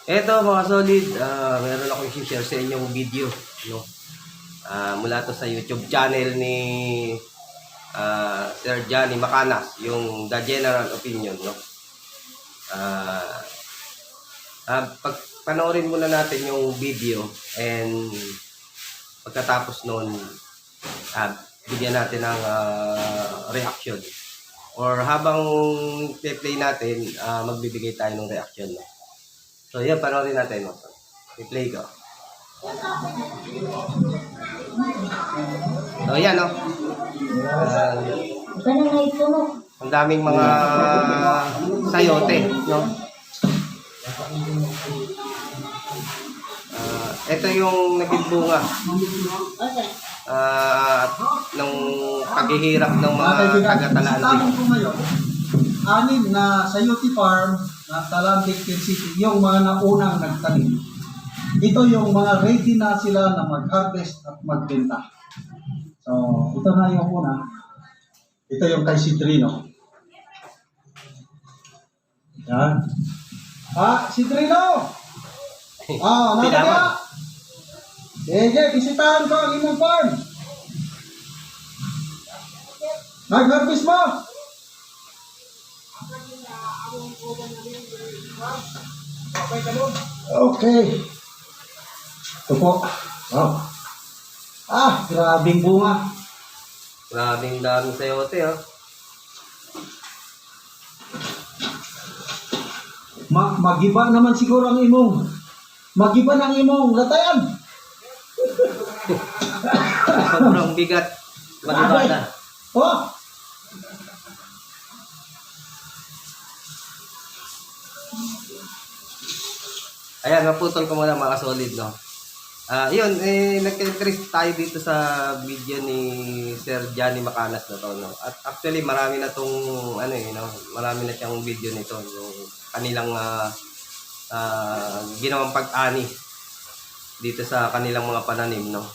Eto mga solid, meron akong i-share sa inyong video, no? Mula to sa YouTube channel ni Sir Johnny Macanas, yung The General Opinion, no? Ah, panoorin muna natin yung video and pagkatapos noon, bigyan natin ng reaction. Or habang play natin, magbibigay tayo ng reaction, no? So, yan, panoorin natin, no? I-play ko. So, yan, no? Ang daming mga sayote, no? Ito yung naging bunga ng paghihirap ng mga taga-Talaan. Anim na sayote farm na Talandig City, yung mga naunang nagtanim. Ito yung mga ready na sila na mag-harvest at magbenta. So, ito na yung una. Ito yung kay Citrino. Yan. Citrino! Nakakaya! Sige, bisitahan ko ang imong farm. Nag-harvest mo! Okay. Ito po. Wow. Grabing bunga. Grabing daming sayote, ha? Magiba naman siguro ang imong. Magiba ng imong latayan. Sobrang bigat. Magiba na. Ayan, naputol ko muna mga solid, no? Yun, nag-interest tayo dito sa video ni Sir Johnny Macanas na to, no? At actually, marami na tong, no? Marami na siyang video nito, yung kanilang ginawang pag-ani dito sa kanilang mga pananim, no?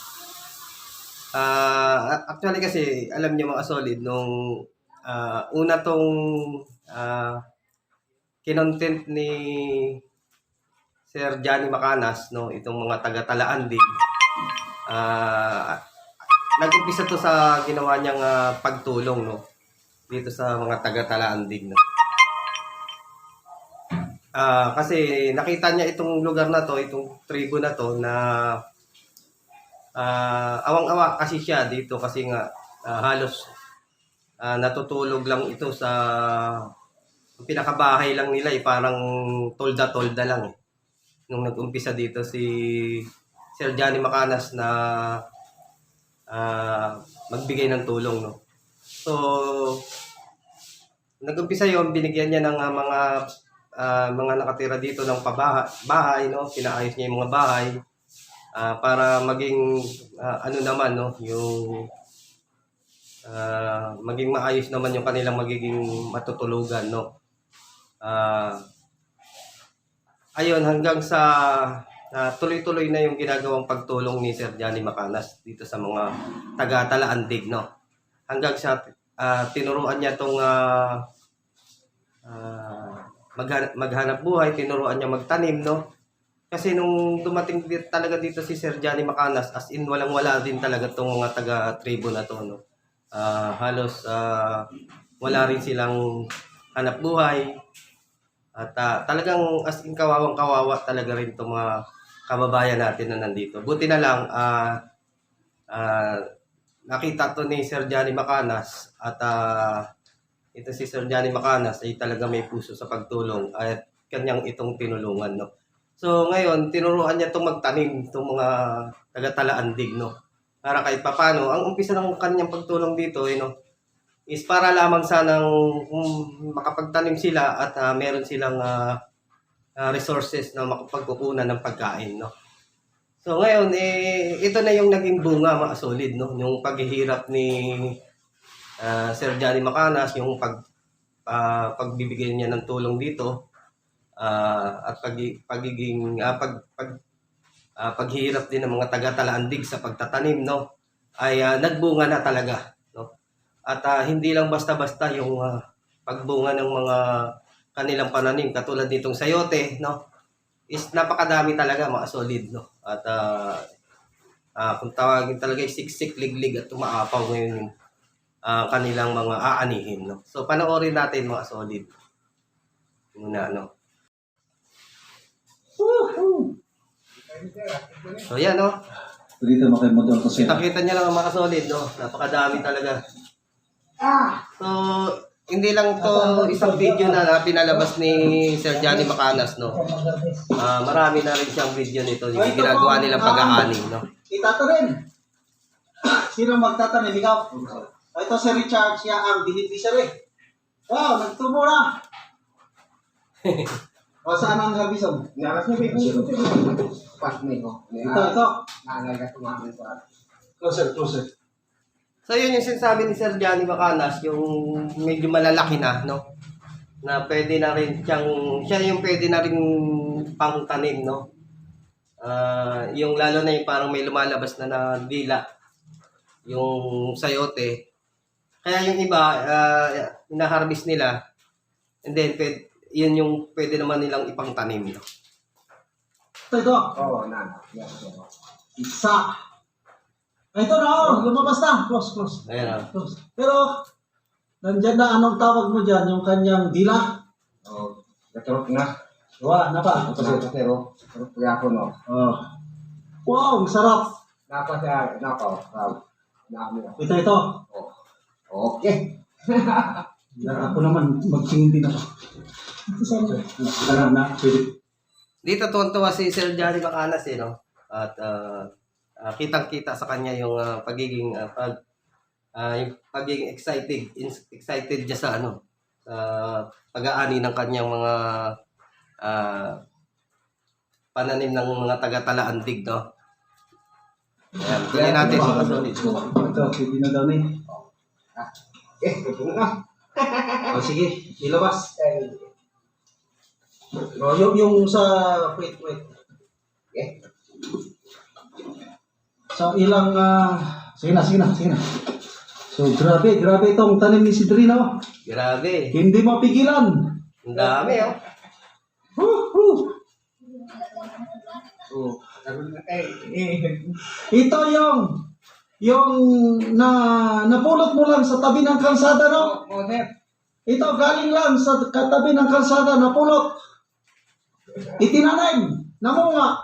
Actually kasi, alam niyo mga solid, nung una tong kinontent ni Sir Johnny Macanas, no, itong mga taga-Talaan din. Nag-umpisa to sa ginawa niyang pagtulong, no, dito sa mga taga-Talaan din, no. Kasi nakita niya itong lugar na to, itong tribo na to na awang-awa kasi siya dito kasi nga halos natutulog lang ito sa pinakabahay lang nila, parang tolda-tolda lang, nung nag-umpisa dito si Sir Johnny Macanas na magbigay ng tulong, no. So nag-umpisa yon, binigyan niya ng mga nakatira dito ng bahay, no. Pinaayos niya yung mga bahay para maging naman, no, yung maging maayos naman yung kanilang magiging matutulugan, no. Ayun, hanggang sa tuloy-tuloy na yung ginagawang pagtulong ni Sir Johnny Macanas dito sa mga taga-Talaan Dig, no. Hanggang sa tinuruan niya itong maghanap buhay, tinuruan niya magtanim, no. Kasi nung dumating talaga dito si Sir Johnny Macanas, as in walang-wala din talaga itong mga taga-tribo na to, no. Halos wala rin silang hanap buhay. At talagang as in kawawang-kawawa talaga rin itong mga kababayan natin na nandito. Buti na lang, nakita to ni Sir Johnny Macanas at ito si Sir Johnny Macanas ay talaga may puso sa pagtulong at kanyang itong tinulungan, no. So ngayon, tinuruan niya itong magtanim, itong mga taga-Talaan Dig, no. Para kahit papano, ang umpisa ng kanyang pagtulong dito, no, is para lamang sanang makapagtanim sila at meron silang resources na makapagkukunan ng pagkain, no. So ngayon, ito na yung naging bunga, mga solid, no, yung paghihirap ni Sir Johnny Macanas, yung pagbibigay niya ng tulong dito at paghihirap din ng mga taga-Talaan Dig sa pagtatanim, no, ay nagbunga na talaga, no. At hindi lang basta-basta yung pagbunga ng mga kanilang pananim, katulad nitong sayote, no. is napakadami talaga mga solid, no? At kung tawagin talaga siksik, liglig at umaapaw ngayon yung kanilang mga aanihin, no? So panoorin natin mga solid muna, no? Woohoo! So yan, no? Dito makimodol kasi. Kita-kita niya lang ang mga solid, no? Napakadami talaga. So, hindi lang to isang video na pinalabas ni Sir Johnny Macanas, no? Marami na rin siyang video nito, yung ginagawa nilang pag-aani, no? Itatanim. Sino magtatanim? Ikaw? Ito si Richard, siya ang beneficiary. Wow, nagtubo na. O saan ang herbicide? Ito. Closer. So, yun yung sinasabi ni Sir Johnny Macanas, yung medyo malalaki na, no? Na pwede na rin siya yung pwede na rin pangtanim, no? Yung lalo na yung parang may lumalabas na dila, yung sayote. Kaya yung iba, ina-harvest nila, and then yun yung pwede naman nilang ipangtanim, no? Ito. Isa. Ito na, lumabas na. Close. Ayan, Close. Pero, nandyan na, anong tawag mo dyan? Yung kanyang dila? Wala, na pa. Oh. Wow, ang sarap. Ito. Okay. Ako naman, magtingin din ako. Ito sana. Na, pwede. Dito tuwan-tuwa si Sir Johnny Macanas, no? At kitang-kita sa kanya yung yung pagiging excited niya sa sa pag-aani ng kanyang mga pananim ng mga taga-Talaandig, no? Ayan, tuloy natin mga solid. Ito, pwede na daw na O sige, ilabas. O, yung sa, wait. So, ilang, sige na. So, grabe itong tanim ni Sidrino. Grabe. Hindi mapigilan. Ang dami, oh. Woohoo! Ito yung napulot mo lang sa tabi ng kalsada, no? Ito galing lang sa katabi ng kalsada, napulot. Itinanim, namunga.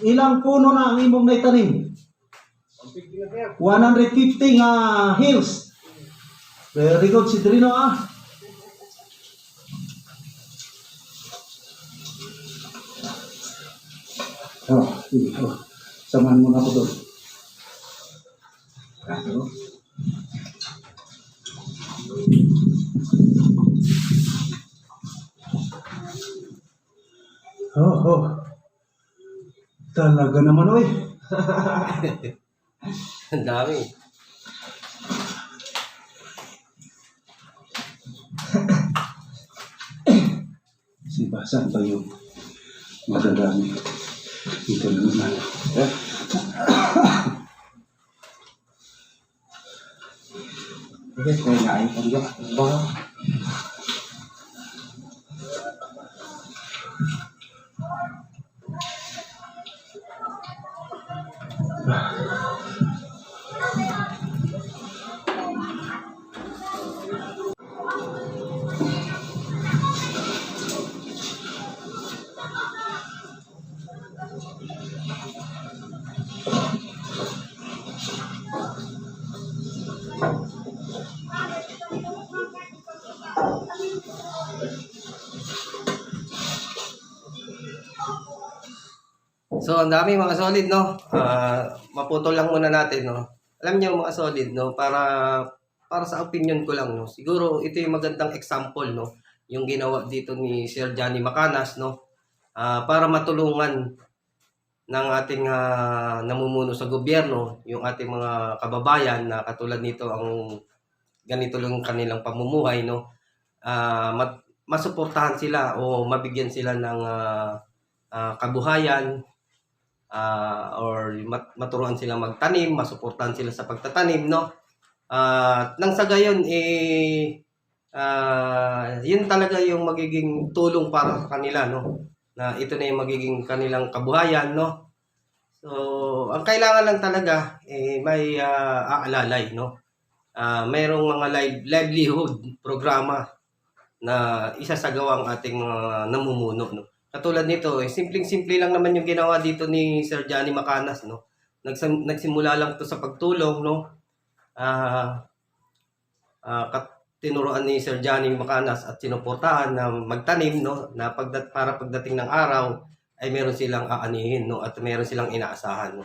Ilang puno na ang imong naitanim? 150 nga hills. Very good, Sidrino, sige. Samahan mo na ako doon. Talaga naman, oy. Ang dami. Saan pa yung madadami? Ito na naman. So, ang dami mga solid, no? Maputol lang muna natin, no? Alam niyo mga solid, no? Para sa opinion ko lang, no? Siguro ito yung magandang example, no? Yung ginawa dito ni Sir Johnny Macanas, no? Para matulungan ng ating namumuno sa gobyerno, yung ating mga kababayan na katulad nito ang ganito lang kanilang pamumuhay, no? Masuportahan sila o mabigyan sila ng kabuhayan, or maturuan sila magtanim, masuportahan sila sa pagtatanim, no? Nang sa gayon, yun talaga yung magiging tulong para sa kanila, no? Na ito na yung magiging kanilang kabuhayan, no? So, ang kailangan lang talaga, may aalalay, no? Mayroong mga livelihood programa na isasagawa ang ating mga namumuno, no? Katulad nito, simpleng-simple lang naman yung ginawa dito ni Sir Johnny Macanas, no? Nagsimula lang to sa pagtulong, no? Ah, tinuruan ni Sir Johnny Macanas at sinuportahan na magtanim, no? Na para pagdating ng araw ay meron silang aanihin, no? At meron silang inaasahan, no?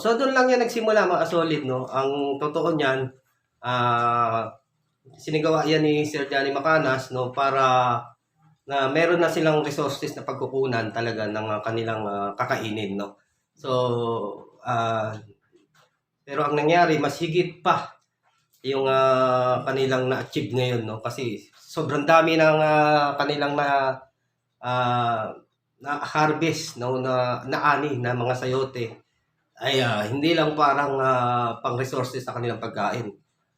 So doon lang yan nagsimula, mga solid, no? Ang totoo niyan, sinigawa yan ni Sir Johnny Macanas, no? Para na meron na silang resources na pagkukunan talaga ng kanilang kakainin, no? So, pero ang nangyari, mas higit pa yung kanilang na-achieve ngayon, no? Kasi sobrang dami ng kanilang na harvest, no? Na ani na mga sayote ay hindi lang parang pang resources sa kanilang pagkain.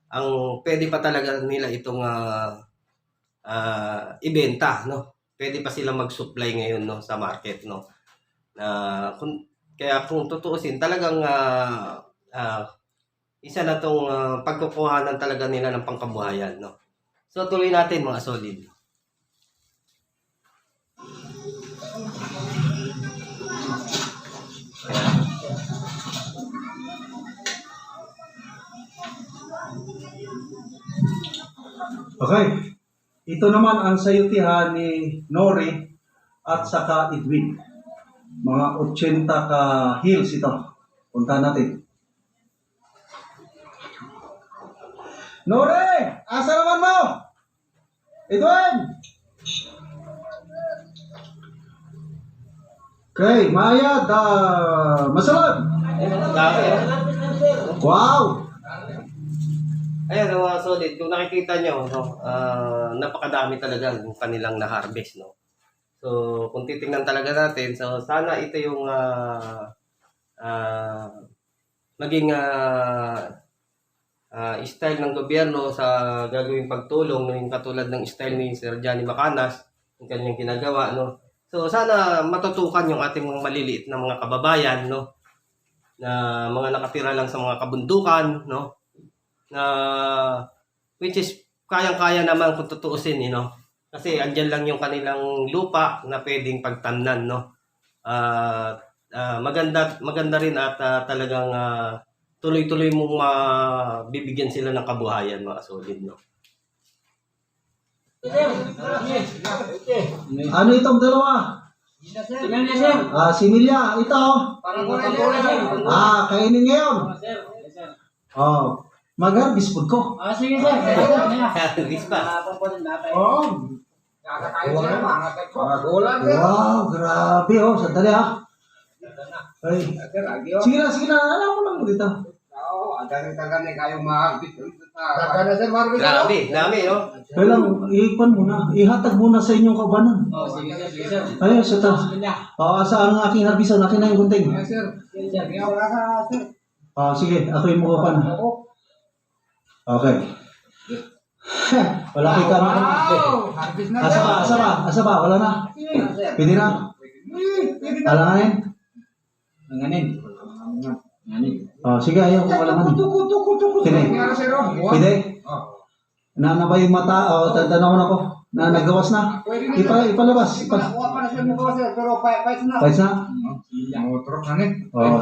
Ang pwede pa talaga nila itong ibenta, no? Pwede pa silang mag-supply ngayon, no, sa market, no? Kaya kung tutuusin, talagang isa na tong pagkukuhanan talaga nila ng pangkabuhayan, no? So tuloy natin, mga solid. Okay. Ito naman ang sayutihan ni Nori at saka Edwin. Mga 80 ka hills ito. Punta natin. Nori! Asa naman mo? Edwin! Okay, Maya, masalad. Dami, Wow! Ayan, mga solid, kung nakikita nyo, no, napakadami talaga yung kanilang na-harvest, no. So, kung titingnan talaga natin, so sana ito yung maging style ng gobyerno sa gagawing pagtulong, no, yung katulad ng style ni Sir Johnny Macanas, yung kanyang ginagawa, no. So, sana matutukan yung ating mga maliliit na mga kababayan, no, na mga nakatira lang sa mga kabundukan, no, na which is kayang-kaya naman kung tutuusin, kasi andyan lang yung kanilang lupa na pwedeng pagtamnan, no. Maganda rin at talagang tuloy-tuloy mong mabibigyan sila ng kabuhayan, mga solid, no. Ano itong dalawa? Si Milya, ito. Kainin ngayon. Oh, mag-harvest food ko. Sige sir. Harvest pa. Oh. Wow, grabe oh. Sandali ha. Ay. Sige na. Alam mo lang mo dito. Grabe, dami, no. Kailang ipan muna. Ihatag muna sa inyong kabanan. Sige sir. Ay, sa ta. Asa ang aking harvest? Akin na yung gunting. Sige. Ako yung mukuha na. Okay. Wala kay ka. Asa ba? Wala na. Pwede na. Alanganin. Sige, ayaw ko alanganin. Pwede. Na ba yung mata? Tanaw na ko. Na nagawas na. Ipalabas. Pais na?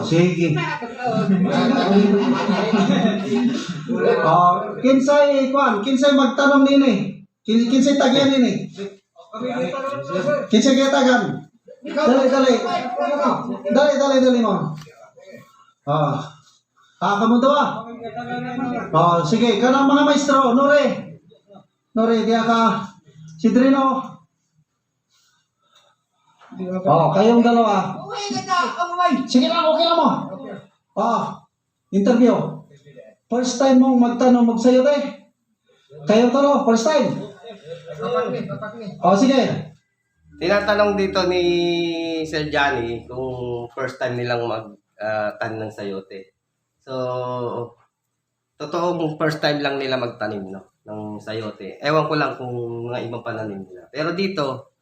Sige. Kinsay magtanong nini. Kinsay tagyan nini. Kinsay kaya tagan. Dali mo. Kamu daw sige, kanang mga maestro, Nore, diya ka, si Drino. Kayong dalawa. Sige lang, okay lang mo. Interview. First time mong magtanong magsayo Kayo talo, first time. Sige. Tinatanong dito ni Sir Johnny kung first time nilang magtanim ng sayote. So, totoong first time lang nila magtanim, no, ng sayote. Ewan ko lang kung mga ibang pananim nila. Pero dito,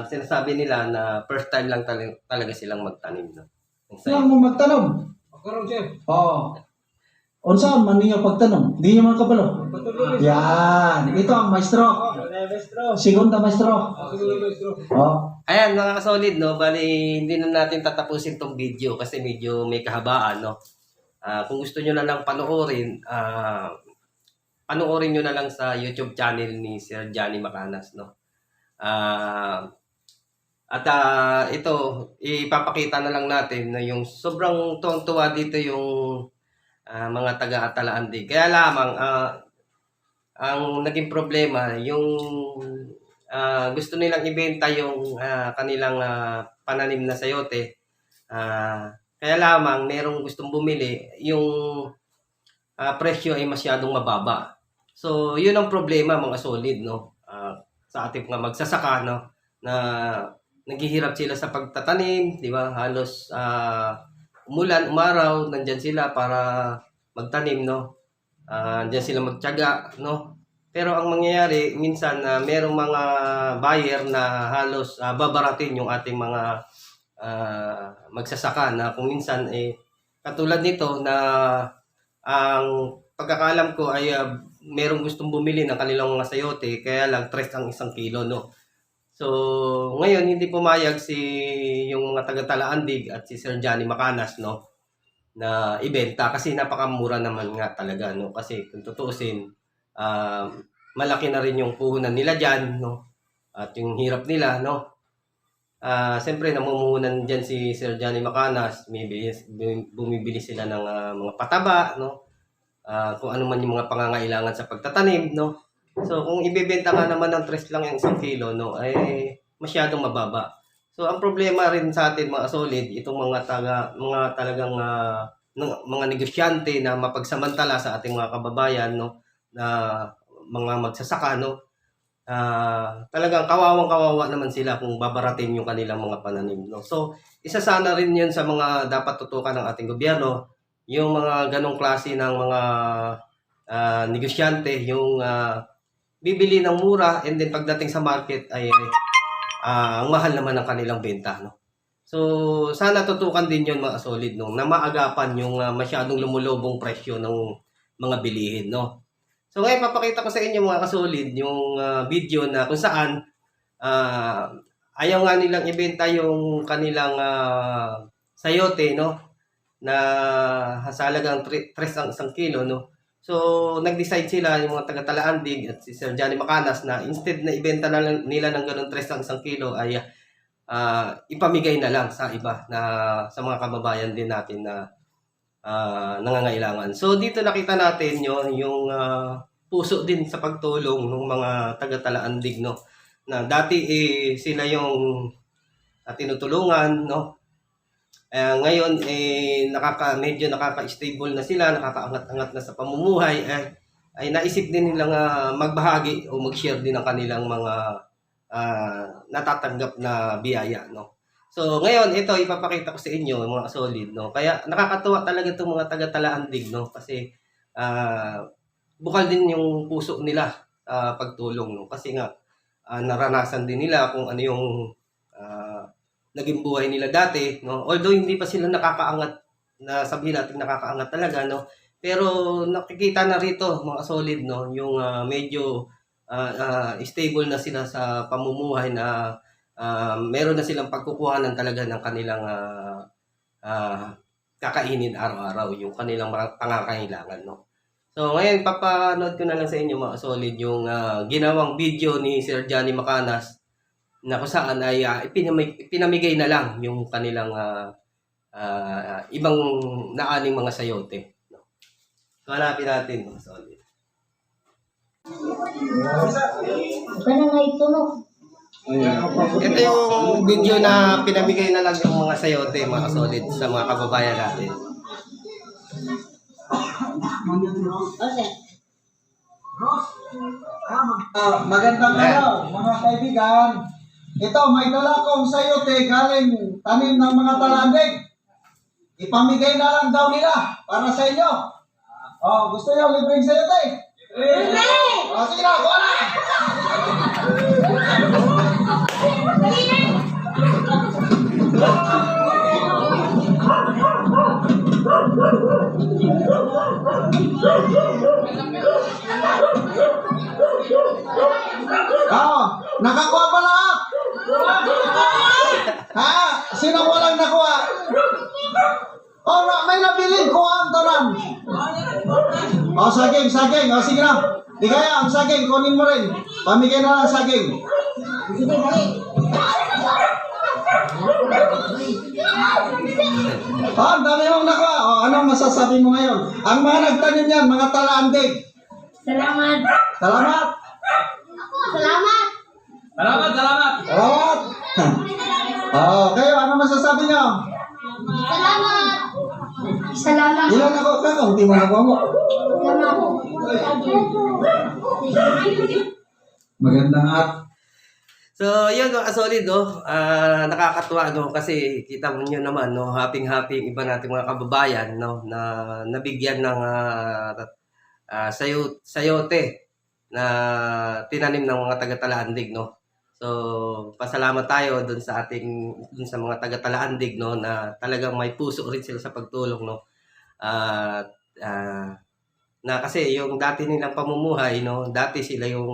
sinasabi nila na first time lang talaga silang magtanim, no, ng Saan sayote. mo magtanong? Oo. Unsa man ninyo pagtanong? Di nyo man kabalo. Yan. Ito ang maestro. Segunda maestro. Oh. Ayan, mga kasolid, no, bali hindi na natin tatapusin tong video kasi medyo may kahabaan, no. Kung gusto nyo na lang panoorin, panoorin nyo na lang sa YouTube channel ni Sir Johnny Macanas, no. Ito, ipapakita na lang natin na yung sobrang tuwang-tuwa dito yung mga taga-Atalaandig. Kaya lamang, ang naging problema, yung gusto nilang ibenta yung kanilang pananim na sayote. Kaya lamang, merong gustong bumili, yung presyo ay masyadong mababa. So, yun ang problema mga solid, no? Sa ating mga magsasaka, no? Na naghihirap sila sa pagtatanim, di ba? Halos umulan, umaraw, nandyan sila para magtanim, no? Nandyan sila magtiyaga, no? Pero ang mangyayari, minsan merong mga buyer na halos babaratin yung ating mga magsasaka na kung minsan katulad nito na ang pagkakalam ko ay merong gustong bumili ng kanilang mga sayote kaya lang 3 ang 1 kilo, no. So ngayon hindi pumayag yung mga taga-Talaandig at si Sir Johnny Macanas, no, na ibenta kasi napakamura naman nga talaga, no, kasi kung tutuusin malaki na rin yung puhunan nila diyan, no, at yung hirap nila, no. Siyempre namumuhunan diyan si Sir Johnny Macanas, bumibili sila ng mga pataba, no, kung ano man yung mga pangangailangan sa pagtatanim, no. So kung ibebenta nga naman ng 3 lang yung 1 kilo, no, ay masyadong mababa. So ang problema rin sa atin mga solid, itong mga talagang mga negosyante na mapagsamantala sa ating mga kababayan, no, na mga magsasaka, no, talagang kawawang-kawawa naman sila kung babaratin yung kanilang mga pananim, no. So isa sana rin yun sa mga dapat tutukan ng ating gobyerno, yung mga ganong klase ng mga negosyante, yung bibili ng mura and then pagdating sa market ay ang mahal naman ng kanilang benta, no. So sana tutukan din yun mga solid, no, na maagapan yung masyadong lumulubong presyo ng mga bilihin, no. So ngayon papakita ko sa inyo mga kasolid yung video na kung saan ayaw nga nilang ibenta yung kanilang sayote, no, na hasalagang 3 ang 1 kilo, no. So nag-decide sila yung mga taga-Talaandig at si Sir Johnny Macanas na instead na ibenta na nila ng ganun 3 ang 1 kilo ay ipamigay na lang sa iba na sa mga kababayan din natin na nangangailangan. So dito nakita natin yung puso din sa pagtulong ng mga taga-Talaandig, no, na dati sila yung tinutulungan, no. Ngayon medyo nakaka-stable na sila, nakakaangat-angat na sa pamumuhay, ay naisip din nilang magbahagi o mag-share din ng kanilang mga natatanggap na biyaya, no. So ngayon ito ipapakita ko sa inyo mga solid, no. Kaya nakakatuwa talaga itong mga taga-Talaandig, no, kasi bukal din yung puso nila pagtulong, no, kasi nga naranasan din nila kung ano yung naging buhay nila dati, no. Although hindi pa sila nakakaangat, na sabihin natin nakakaangat talaga, no, pero nakikita na rito mga solid, no, yung medyo stable na sila sa pamumuhay na meron na silang pagkukuhanan talaga ng kanilang kakainin araw-araw, yung kanilang pangangailangan, no. So ngayon papanood ko na lang sa inyo mga solid yung ginawang video ni Sir Johnny Macanas na kung saan ay pinamigay na lang yung kanilang ibang naaning mga sayote, no. So hanapin natin mga solid. Ano nga ito, no? Ito yung video na pinamigay na lang yung mga sayote mga solid sa mga kababayan natin. Okay. Magandang araw mga kaibigan. Ito, may dala kong sayote galing tanim ng mga Talaandig. Ipamigay na lang daw nila para sa inyo. Oh, gusto niyo libreng sayote? Oh, sige na, kuha na! Oh, nakakuha ba lahat? Ha? Sino walang nakuha? Oh, may nabiling kuha ang tanan. Oh, saging. Oh, sige na. Di kaya, ang saging, kunin mo rin. Pamigay na lang saging. Sige, dali. Oh, ang dami mong nakuha. Oh, anong masasabi mo ngayon? Ang mga nagtanim yan, mga talaandig. Salamat. Salamat. Salamat. Salamat. Oh, kayo, ano masasabi niyo? Salamat. Salamat. Ilan ako ka? Kaunti mo nakuha mo. Salamat. Magandang at So, yun mga solid, no? Nakakatuwa, no? Kasi kita mo nyo naman, no? Happy-happy yung iba nating mga kababayan, no? Na nabigyan ng sayote na tinanim ng mga taga-Talaandig, no? So, pasalamat tayo dun sa mga taga-Talaandig, no? Na talagang may puso rin sila sa pagtulong, no? At, na kasi yung dati nilang pamumuhay, no? Dati sila yung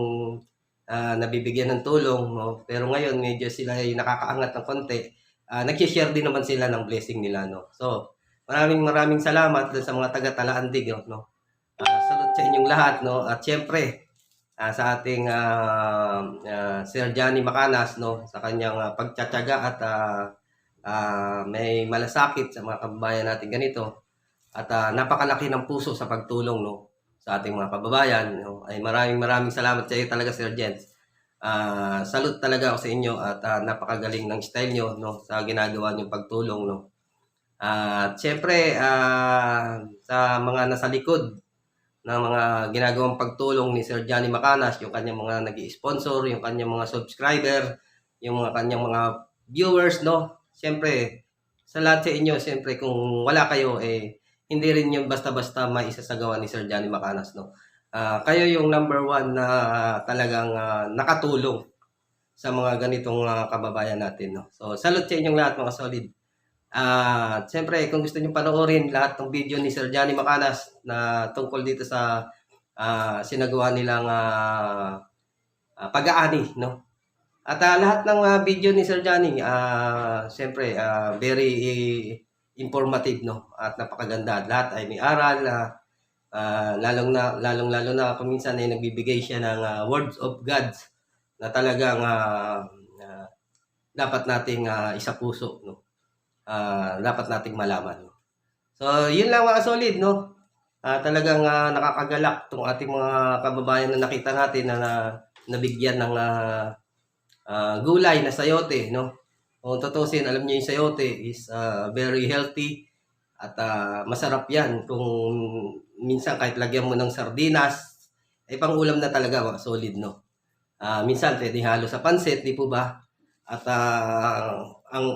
nabibigyan ng tulong, no? Pero ngayon medyo sila ay nakakaangat ng konti. Nag-share din naman sila ng blessing nila, no? So, maraming salamat dun sa mga taga-Talaandig, no? Salute sa inyong lahat, no? At syempre, sa ating Sir Johnny Macanas, no? Sa kanyang pagtsatsaga at may malasakit sa mga kababayan natin ganito. At napakalaki ng puso sa pagtulong, no? Sa ating mga kababayan, no? Ay maraming salamat sa iyo talaga, Sir Jens. Salute talaga ako sa inyo at napakagaling ng style nyo, no? Sa ginagawa nyo pagtulong, no? At syempre, sa mga nasa likod ng mga ginagawang pagtulong ni Sir Johnny Macanas, yung kanyang mga nag-i-sponsor, yung kanyang mga subscriber, yung mga kanyang mga viewers, no? Syempre, sa lahat sa inyo, syempre kung wala kayo, hindi rin yung basta-basta maisasagawa ni Sir Johnny Macanas, no? Kayo yung number one na talagang nakatulong sa mga ganitong kababayan natin, no? So, salute sa inyong lahat, mga solid. Siyempre, kung gusto niyo panoorin lahat ng video ni Sir Johnny Macanas na tungkol dito sa sinagawa nilang pag-aani, no? At lahat ng video ni Sir Johnny, siyempre, very informative, no? At napakaganda. Lahat ay may aral, lalong-lalo na kung minsan ay nagbibigay siya ng words of God na talagang dapat nating isa puso, no? Dapat nating malaman. So, yun lang mga solid, no? Talagang nakakagalak itong ating mga kababayan na nakita natin na nabigyan ng gulay na sayote, no? Kung tutusin, alam niyo yung sayote is very healthy at masarap yan. Kung minsan kahit lagyan mo ng sardinas, ay pang-ulam na talaga, mga solid, no? Minsan pwede halo sa pansit, di po ba? At ang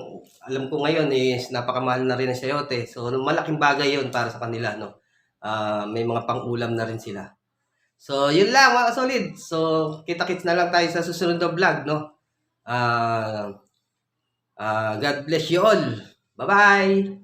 alam ko ngayon is napakamahal na rin ang sayote. So malaking bagay 'yon para sa kanila, no. May mga pang-ulam na rin sila. So yun lang mga solid. So kita-kits na lang tayo sa susunod na vlog, no. God bless you all. Bye-bye.